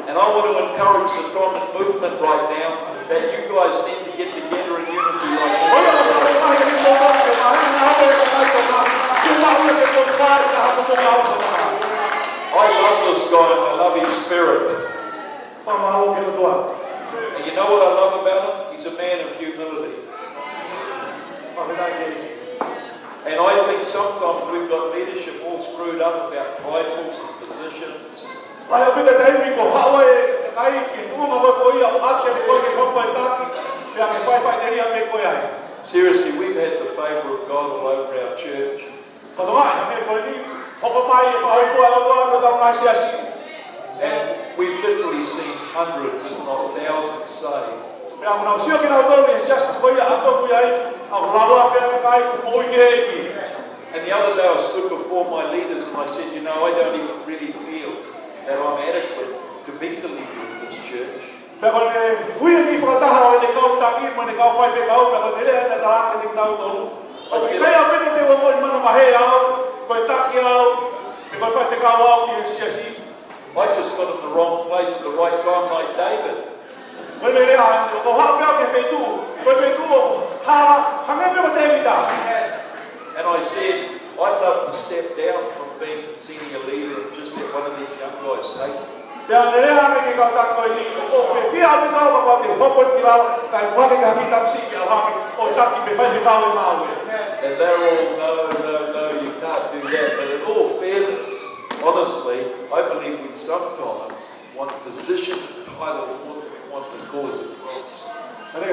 And I want to encourage the Tongan movement right now that you guys need to get together in unity like I love this guy and I love his spirit. And you know what I love about him? He's a man of humility. And I think sometimes we've got leadership all screwed up about titles and positions. Seriously, we've had the favor of God all over our church. And we've literally seen hundreds, if not thousands, saved. And the other day I stood before my leaders and I said, you know, I don't even really feel that I'm adequate to be the leader of this church. I just got in the wrong place at the right time like David. And I said, I'd love to step down from being the senior leader and just let one of these young guys take me. And they're all, no, you can't do that. But in all fairness, honestly, I believe we sometimes want position and title more than we want the cause of Christ. And I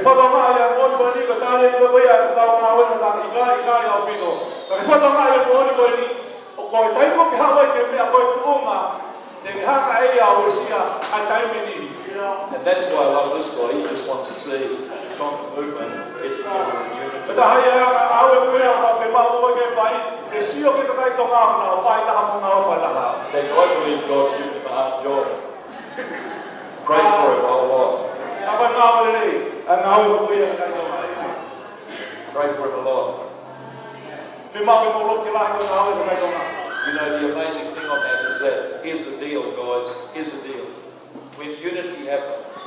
that's why I love this guy. He just wants to see the Tonga movement get together in unity. And I believe God's given him a hard job. Pray for him a whole lot. Pray for him a lot. You know, the amazing thing on that is that, here's the deal, guys, here's the deal. When unity happens,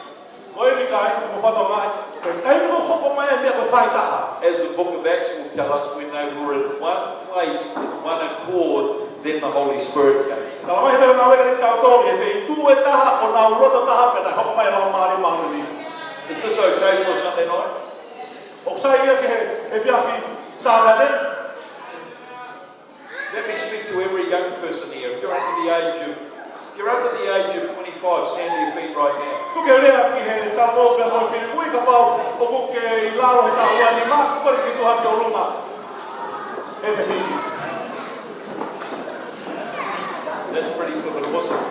as the book of Acts will tell us, when they were in one place, in one accord, then the Holy Spirit came. Is this okay for a Sunday night? Let me speak to every young person here. If you're under the age of 25, stand to your feet right now. That's pretty good, awesome.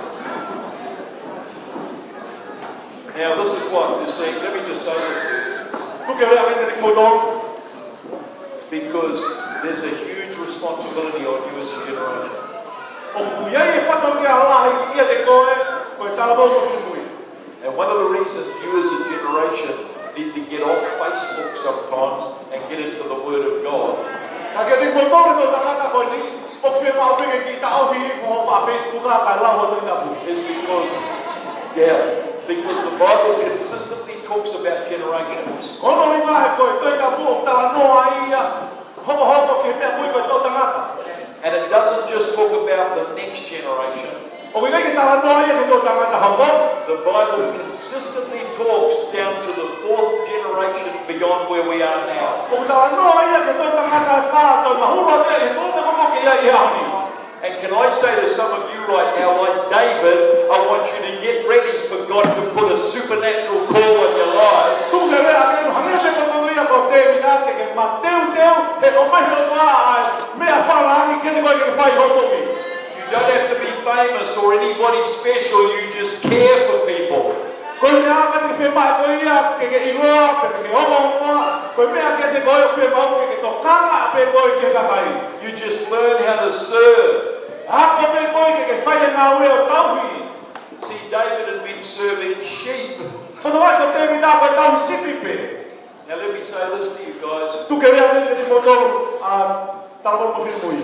Now this is what you see. Let me just say this to you. Because there's a huge responsibility on you as a generation. And one of the reasons you as a generation need to get off Facebook sometimes and get into the Word of God is because the Bible consistently talks about generations. And it doesn't just talk about the next generation. The Bible consistently talks down to the fourth generation beyond where we are now. And can I say to some of you right now, like David, I want you to get ready for God to put a supernatural call on your lives. You don't have to be famous or anybody special, you just care for people. You just learn how to serve. See, David had been serving sheep. Now let me say this to you guys.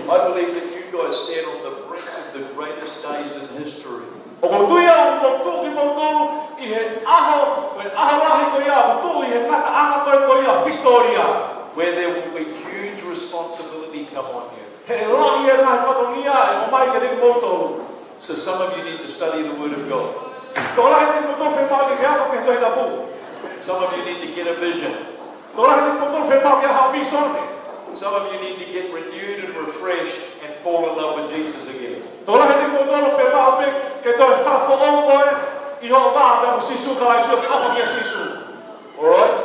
I believe that you guys stand on the brink of the the greatest days in history. O ko tuia o tu ki mo tolu I he aho lahi ko ia o tu I he ngata anga ko ia historia. Where there will be huge responsibility come on you. He lahi e ngai whatongia e o mai ke mo tolu. So some of you need to study the Word of God. Tō lahi te mo tolu whi mau ki rea ko ke toi tapu. Some of you need to get a vision. Tō lahi te mo tolu whi mau ki hao visone. Some of you need to get renewed and refreshed and fall in love with Jesus again. Tō lahi te mo tolu whi mau ke toi whafo o koe I ho wā pe mo sisu ka lai sio ke ofa ki a sisu. Alright?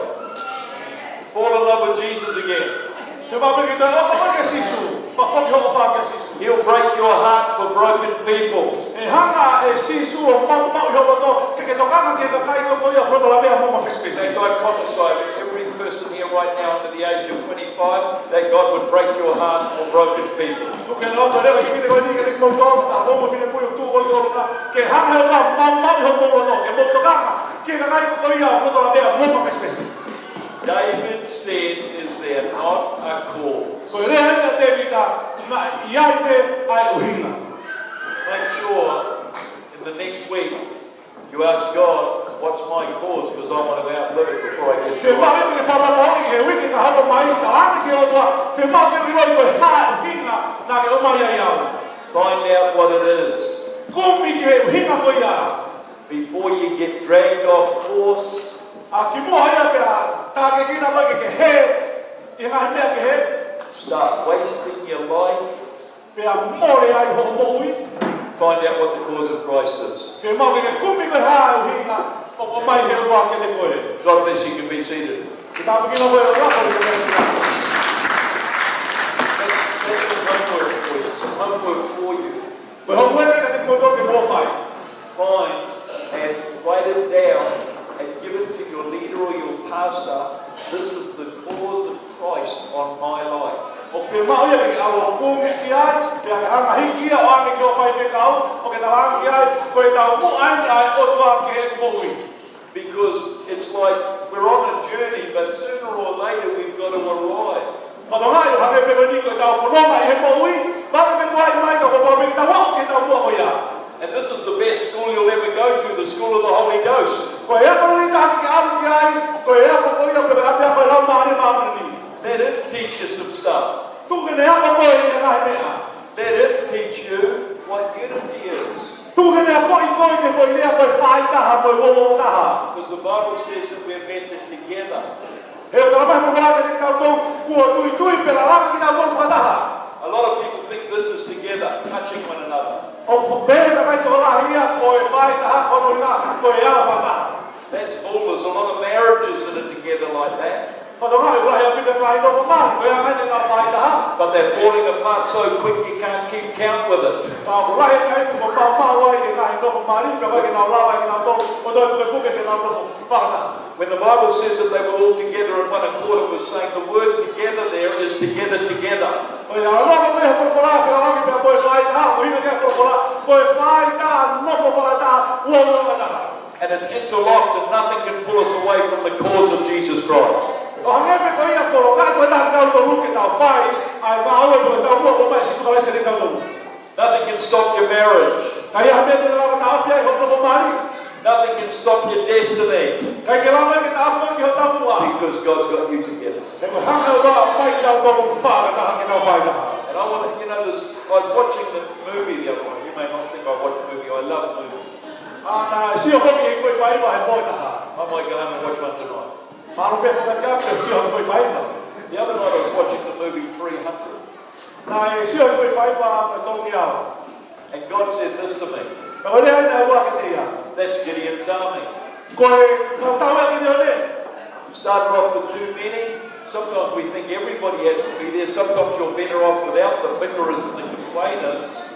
Fall in love with Jesus again. Te mau pe ke toi ofa ki a sisu. Whafo ki ho ofa ki a sisu. He'll break your heart for broken people. E hanga e sisu o mau I ho to ke tokanga ke ka kai ko ia proto la vea mo ma fespese. And I prophesy to every person here right now under the age of 25 that God would break your heart for broken people. Tu ke no to le ki te ko ni ke mo to a mo fine mo tu ko ko ke hanga o mau I ho mo to ke mo tokanga ke ka kai ko ia proto la vea mo ma fespese. David said, is there not a cause? Ko le ana te vita na ia me ai uhinga. Make sure in the next week you ask God, what's my cause? Because I want to outlive it before I get to it. Find out what it is. Before you get dragged off course, start wasting your life. Find out what the cause of Christ is. God bless you. You can be seated. That's the homework for you. Some homework for you. Find and write it down and give it to your leader or your pastor. This is the cause of Christ on my life. Because it's like we're on a journey, but sooner or later we've got to arrive. And this is the best school you'll ever go to, the school of the Holy Ghost. Let him teach you some stuff. Let him teach you what unity is. Because the Bible says that we're better together. A lot of people think this is together, touching one another. That's all. There's a lot of marriages that are together like that. But they're falling apart so quick you can't keep count with it. When the Bible says that they were all together in one accord, it was saying the word together there is together. And it's interlocked and nothing can pull us away from the cause of Jesus Christ. Nothing can stop your marriage. Nothing can stop your destiny. Because God's got you together. And I want to, this, I was watching the movie the other night. You may not think I watch movies. I love movies. I might go home and watch one tonight. The other night I was watching the movie 300. And God said this to me. That's Gideon's army. Started off with too many. Sometimes we think everybody has to be there. Sometimes you're better off without the bickerers and the complainers.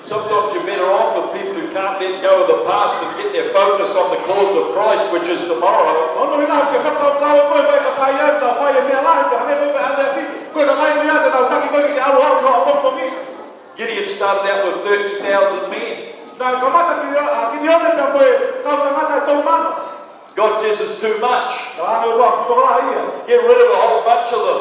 Sometimes you're better off with people who can't let go of the past and get their focus on the cause of Christ, which is tomorrow. Gideon started out with 30,000 men. God says it's too much. Ka hanga o toa futoka laha ia. Get rid of a whole bunch of them.